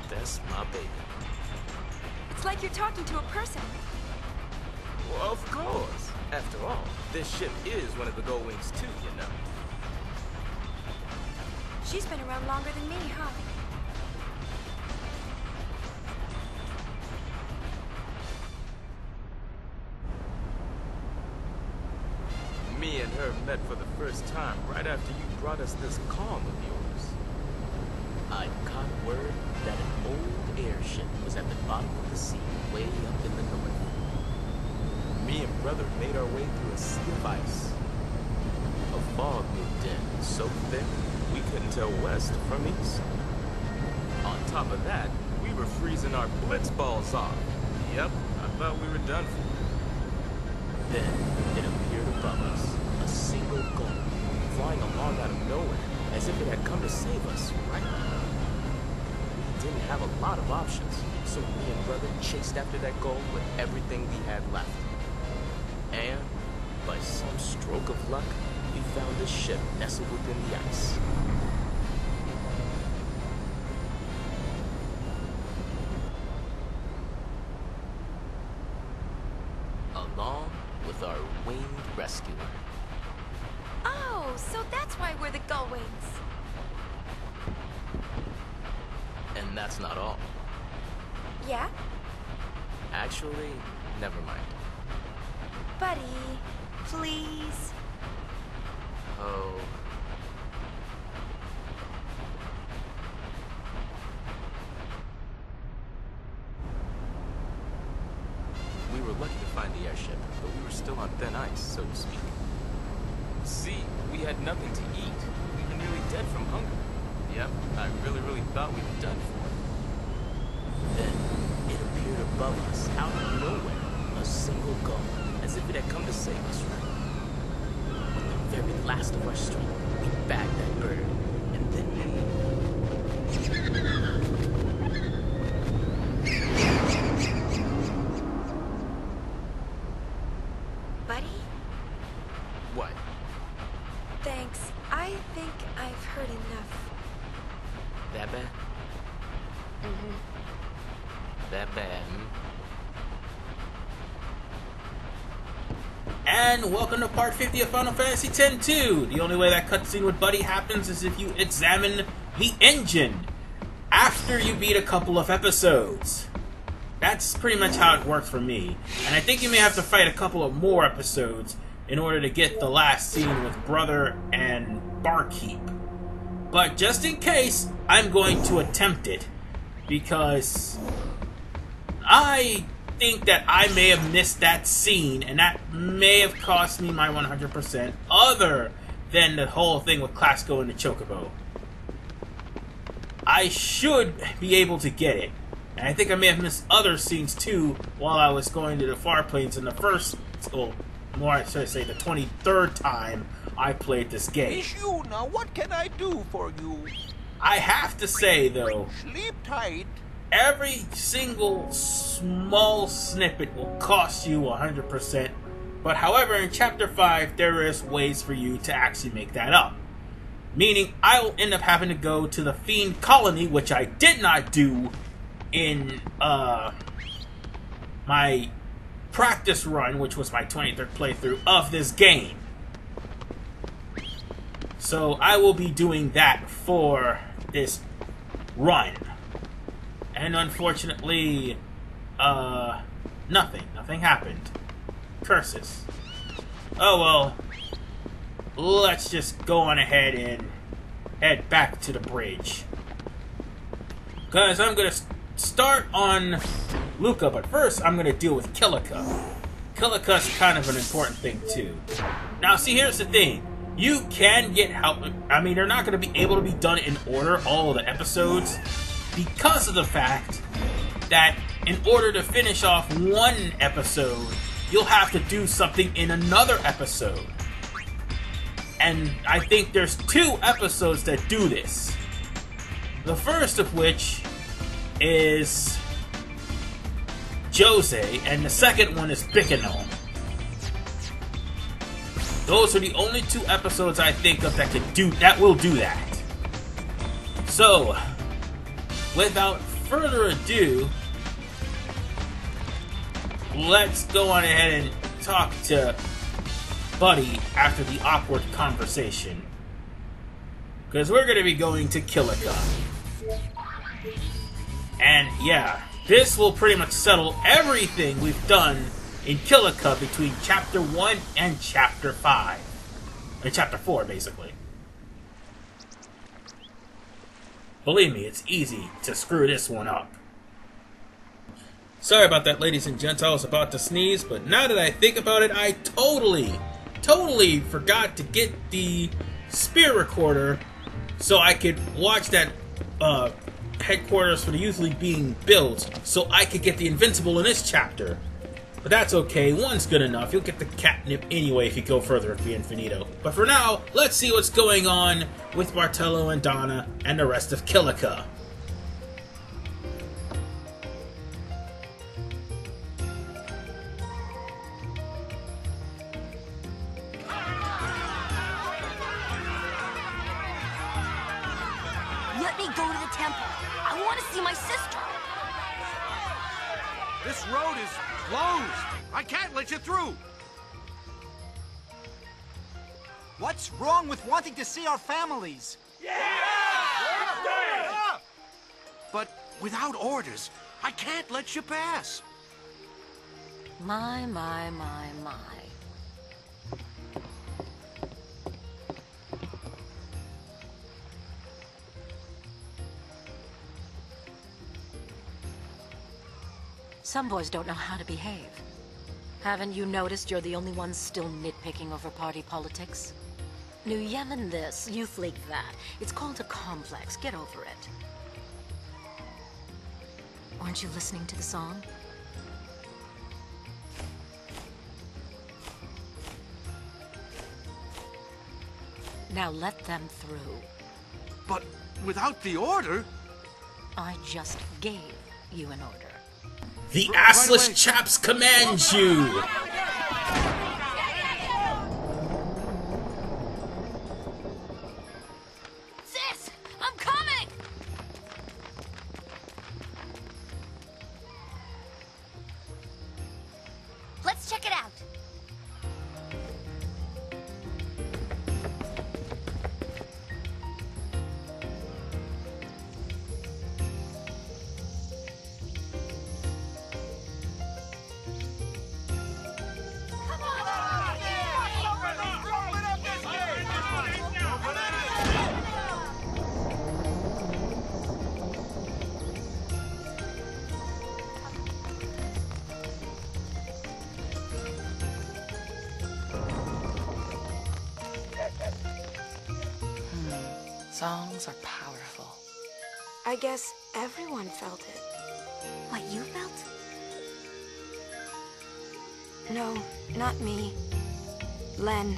That's my baby. It's like you're talking to a person. Well, of course. After all, this ship is one of the Gold Wings too, you know. She's been around longer than me, huh? Me and her met for the first time right after you brought us this calm of yours. I caught word that an old airship was at the bottom of the sea way up in the north. Me and brother made our way through a sea of ice. A fog moved in so thick we couldn't tell west from east. On top of that, we were freezing our Blitzballs off. Yep, I thought we were done for. Then it appeared above us, a single gull, flying along out of nowhere, as if it had come to save us, right? We didn't have a lot of options, so me and brother chased after that gull with everything we had left. And, by some stroke of luck, we found a ship nestled within the ice. Along with our winged rescuer. Oh, so that's why we're the Gull Wings. And that's not all. Yeah? Actually, never mind. Buddy, please. Oh. We were lucky to find the airship, but we were still on thin ice, so to speak. See, we had nothing to eat. We were nearly dead from hunger. Yep, I really thought we were done for. Then, it appeared above us, out of nowhere, a single gull, as if it had come to save us, right? With the very last of our strength, we bagged that bird, and then Buddy? What? Thanks. I think I've heard enough. That bad? That bad, hmm? And welcome to part 50 of Final Fantasy X-2. The only way that cutscene with Buddy happens is if you examine the engine after you beat a couple of episodes. That's pretty much how it works for me. And I think you may have to fight a couple of more episodes in order to get the last scene with Brother and Barkeep. But just in case, I'm going to attempt it, because I think that I may have missed that scene, and that may have cost me my 100%, other than the whole thing with Classico and the Chocobo. I should be able to get it, and I think I may have missed other scenes too while I was going to the Far Plains in the first, or more I should say the 23rd time I played this game. It's you now. What can I do for you? I have to say though, Sleep tight. every single small snippet will cost you 100%, but however, in Chapter 5, there is ways for you to actually make that up. Meaning, I will end up having to go to the Fiend Colony, which I did not do in my practice run, which was my 23rd playthrough of this game. So, I will be doing that for this run. And unfortunately, nothing happened. Curses. Oh well, let's just go on ahead and head back to the bridge. Because I'm going to start on Luca, but first I'm going to deal with Kilika. Kilika's kind of an important thing too. Now see, here's the thing. You can get help. I mean, they're not going to be able to be done in order, all of the episodes, because of the fact that in order to finish off one episode, you'll have to do something in another episode. And I think there's 2 episodes that do this. The first of which is Jose, and the second one is Bicano. Those are the only 2 episodes I think of that will do that. So, without further ado, let's go on ahead and talk to Buddy after the awkward conversation. Because we're going to be going to Kilika. And yeah, this will pretty much settle everything we've done in Kilika between Chapter 1 and Chapter 5. Chapter 4, basically. Believe me, it's easy to screw this one up. Sorry about that, ladies and gents. I was about to sneeze, but now that I think about it, I totally forgot to get the spear recorder so I could watch that headquarters for the Youth League being built so I could get the Invincible in this chapter. But that's okay, one's good enough. You'll get the catnip anyway if you go further at the Infinito. But for now, let's see what's going on with Barthello and Dona and the rest of Kilika. Let me go to the temple. I want to see my sister. This road is closed. I can't let you through. What's wrong with wanting to see our families? But without orders, I can't let you pass. My. Some boys don't know how to behave. Haven't you noticed you're the only ones still nitpicking over party politics? New Yemen this, Youth League that. It's called a complex. Get over it. Aren't you listening to the song? Now let them through. But without the order... I just gave you an order. The assless chaps command you! Sis! I'm coming! Let's check it out. Songs are powerful. I guess everyone felt it. What you felt? No, not me. Len.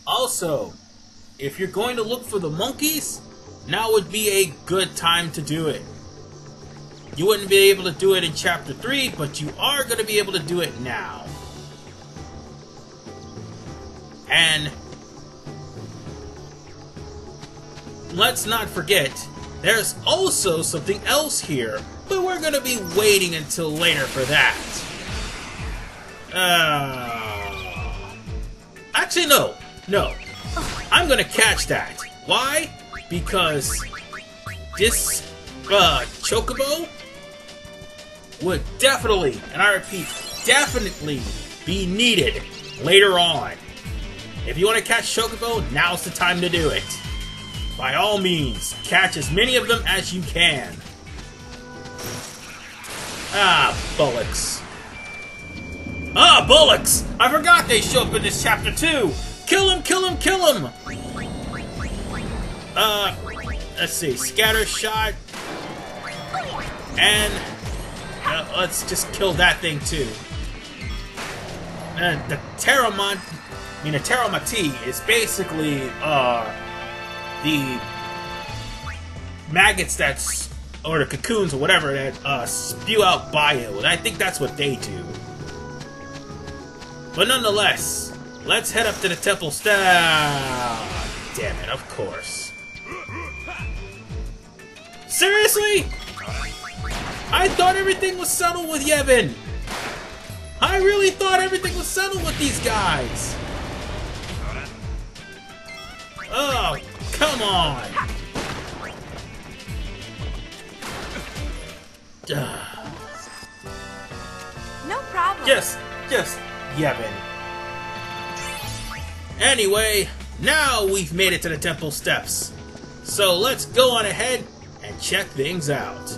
Also, if you're going to look for the monkeys, now would be a good time to do it. You wouldn't be able to do it in Chapter 3, but you are going to be able to do it now. And let's not forget, there's also something else here, but we're going to be waiting until later for that. Actually, no. I'm going to catch that. Why? Because this Chocobo would definitely, and I repeat, definitely be needed later on. If you want to catch Chocobo, now's the time to do it. By all means, catch as many of them as you can. Ah, bullocks. Ah, bullocks! I forgot they show up in this chapter too! Kill him, kill him, kill him! Let's see, scatter shot. And let's just kill that thing too. The Terramati is basically the maggots or the cocoons or whatever that spew out bio, and I think that's what they do. But nonetheless, Let's head up to the temple staff. Damn it, of course. Seriously? I thought everything was settled with Yevon. I really thought everything was settled with these guys. Oh, come on. No problem. Just Yevon. Anyway, now we've made it to the temple steps. So let's go on ahead and check things out.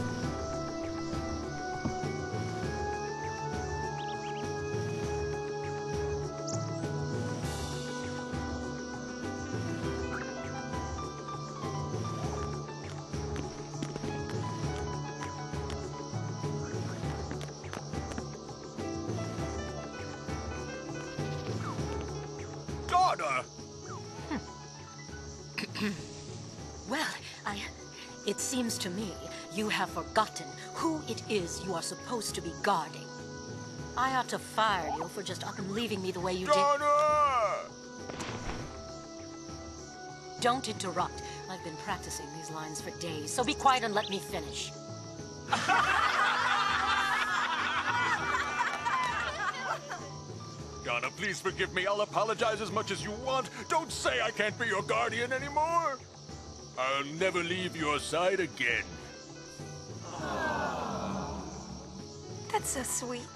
Dona! Well, it seems to me you have forgotten who it is you are supposed to be guarding. I ought to fire you for just up and leaving me the way you did. Dona! Don't interrupt. I've been practicing these lines for days, so be quiet and let me finish. Donna, please forgive me. I'll apologize as much as you want. Don't say I can't be your guardian anymore. I'll never leave your side again. That's so sweet.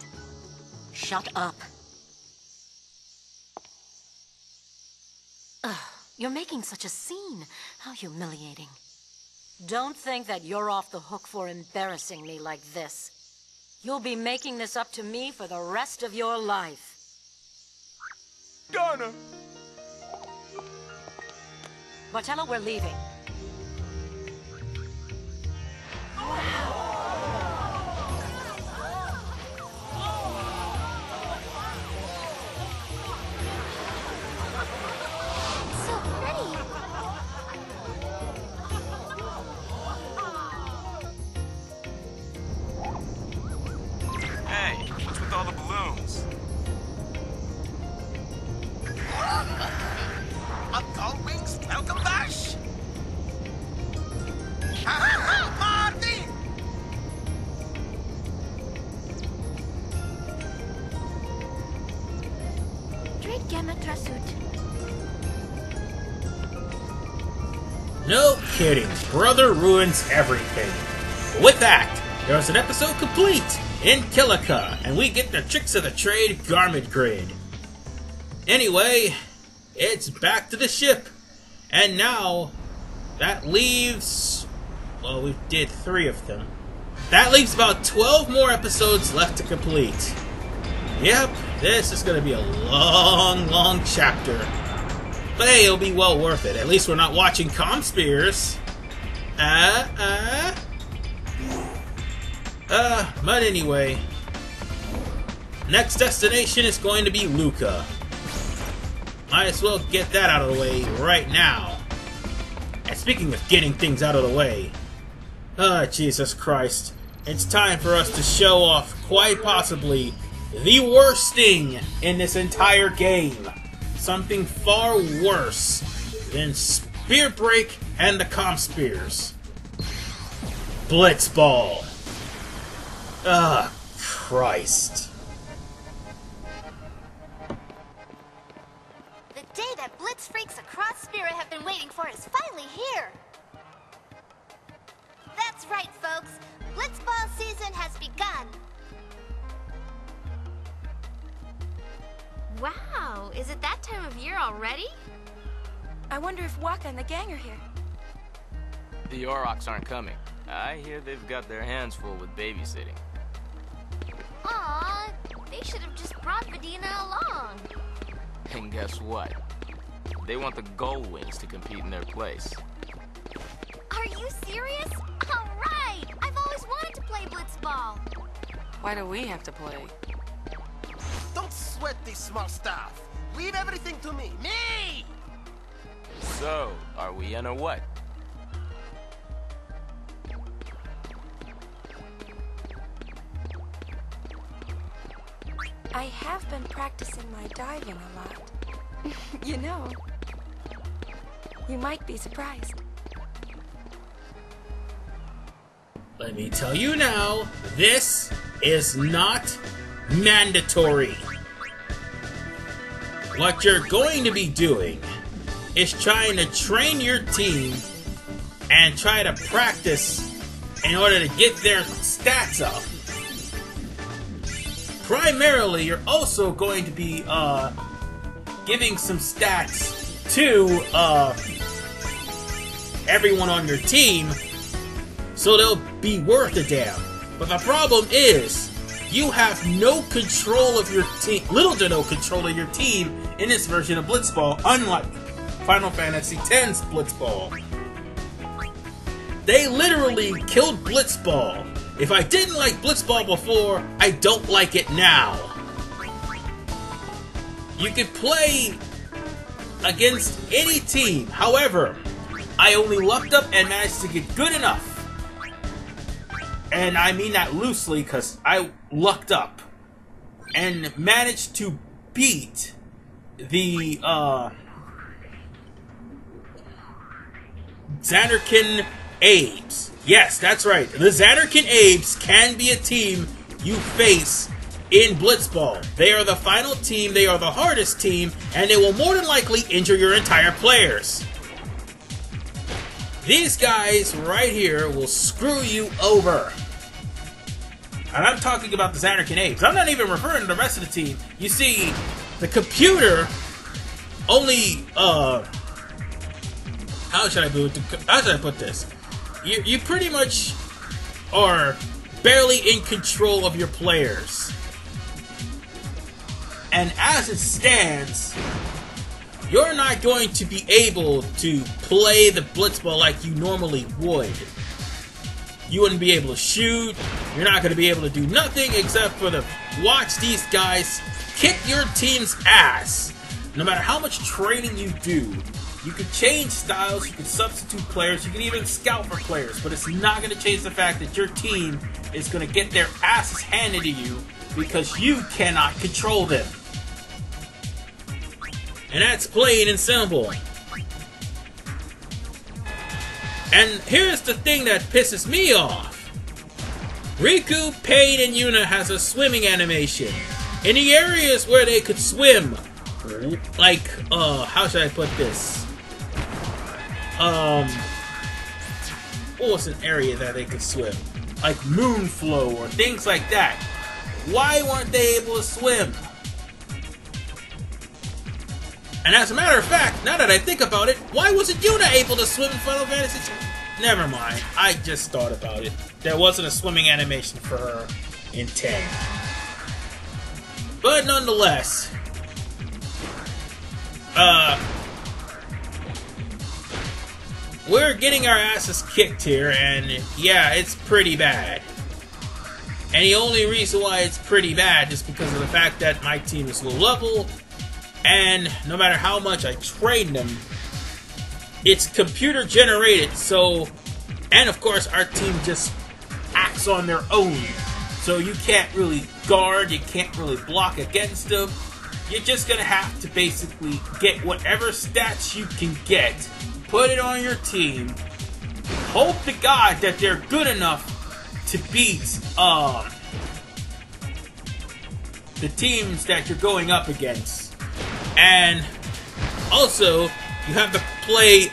Shut up. Ugh, you're making such a scene. How humiliating. Don't think that you're off the hook for embarrassing me like this. You'll be making this up to me for the rest of your life. Donna! Barthello, we're leaving. So pretty. Hey, what's with all the balloons? Uncle Wings, welcome bash! Party! Great gamma trasuit. No kidding. Brother ruins everything. With that, there's an episode complete in Kilika, and we get the Tricks of the Trade garment grid. Anyway, it's back to the ship. And now, that leaves... well, we did 3 of them. That leaves about 12 more episodes left to complete. Yep, this is going to be a long, long chapter. But hey, it'll be well worth it. At least we're not watching Comspears. But anyway. Next destination is going to be Luca. Might as well get that out of the way right now. And speaking of getting things out of the way. Jesus Christ. It's time for us to show off, quite possibly, the worst thing in this entire game. Something far worse than Spear Break and the Comspears. Blitzball. Christ. The day that Blitz freaks across Spirit have been waiting for is finally here. That's right, folks. Blitzball season has begun. Wow, is it that time of year already? I wonder if Waka and the gang are here. The Aurochs aren't coming. I hear they've got their hands full with babysitting. Aw, they should have just brought Medina along. And guess what? They want the Gold Wings to compete in their place. Are you serious? All right! I've always wanted to play Blitzball. Why do we have to play? Don't sweat this small stuff. Leave everything to me. Me! So, are we in or what? I have been practicing my diving a lot. You know, you might be surprised. Let me tell you now, this is not mandatory. What you're going to be doing is trying to train your team and try to practice in order to get their stats up. Primarily, you're also going to be giving some stats to everyone on your team, so they'll be worth a damn. But the problem is, you have no control of your team, little to no control of your team in this version of Blitzball, unlike Final Fantasy X's Blitzball. They literally killed Blitzball. If I didn't like Blitzball before, I don't like it now. You can play against any team. However, I only lucked up and managed to get good enough. And I mean that loosely because I lucked up and managed to beat the Zanarkand Abes. Yes, that's right. The Zanarkand Abes can be a team you face in Blitzball. They are the final team, they are the hardest team, and they will more than likely injure your entire players. These guys right here will screw you over. And I'm talking about the Zanarkand Abes. I'm not even referring to the rest of the team. You see, the computer only, how should I put this? You pretty much are barely in control of your players. And as it stands, you're not going to be able to play the Blitzball like you normally would. You wouldn't be able to shoot. You're not going to be able to do nothing except for to watch these guys kick your team's ass. No matter how much training you do, you can change styles, you can substitute players, you can even scout for players, but it's not going to change the fact that your team is going to get their asses handed to you because you cannot control them. And that's plain and simple. And here's the thing that pisses me off. Riku, Pain, and Yuna has a swimming animation. In the areas where they could swim, like, how should I put this? What was an area that they could swim? Like Moonflow or things like that. Why weren't they able to swim? And as a matter of fact, now that I think about it, why wasn't Yuna able to swim in Final Fantasy? Never mind, I just thought about it. There wasn't a swimming animation for her in 10. But nonetheless, we're getting our asses kicked here, and yeah, it's pretty bad. And the only reason why it's pretty bad is because of the fact that my team is low level, and no matter how much I train them, it's computer generated, so, and of course our team just acts on their own. So you can't really guard, you can't really block against them. You're just gonna have to basically get whatever stats you can get, put it on your team, hope to God that they're good enough to beat the teams that you're going up against. And also, you have to play,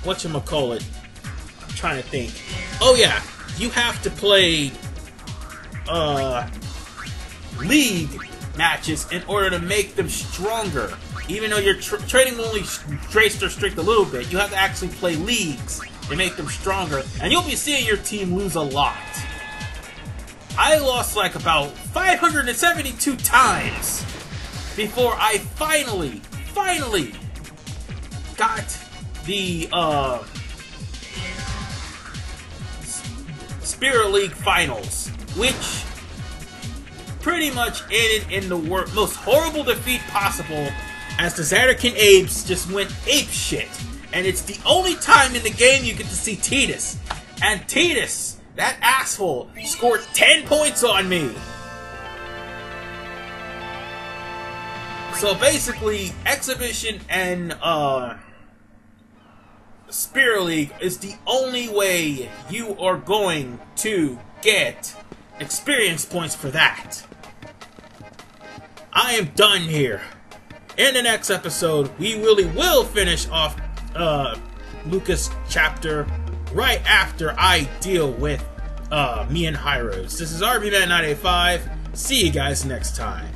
whatchamacallit? I'm trying to think. Oh yeah, you have to play, league matches in order to make them stronger. Even though your training will only restrict a little bit, you have to actually play leagues to make them stronger. And you'll be seeing your team lose a lot. I lost like about 572 times before I finally got the Spirit League Finals, which pretty much ended in the most horrible defeat possible, as the Zanarkand Abes just went apeshit. And it's the only time in the game you get to see Tidus. And Tidus, that asshole, scored 10 points on me. So basically, Exhibition and Spirit League is the only way you are going to get experience points for that. I am done here. In the next episode, we really will finish off Lucas' chapter right after I deal with me and Hyros. This is RBMan985. See you guys next time.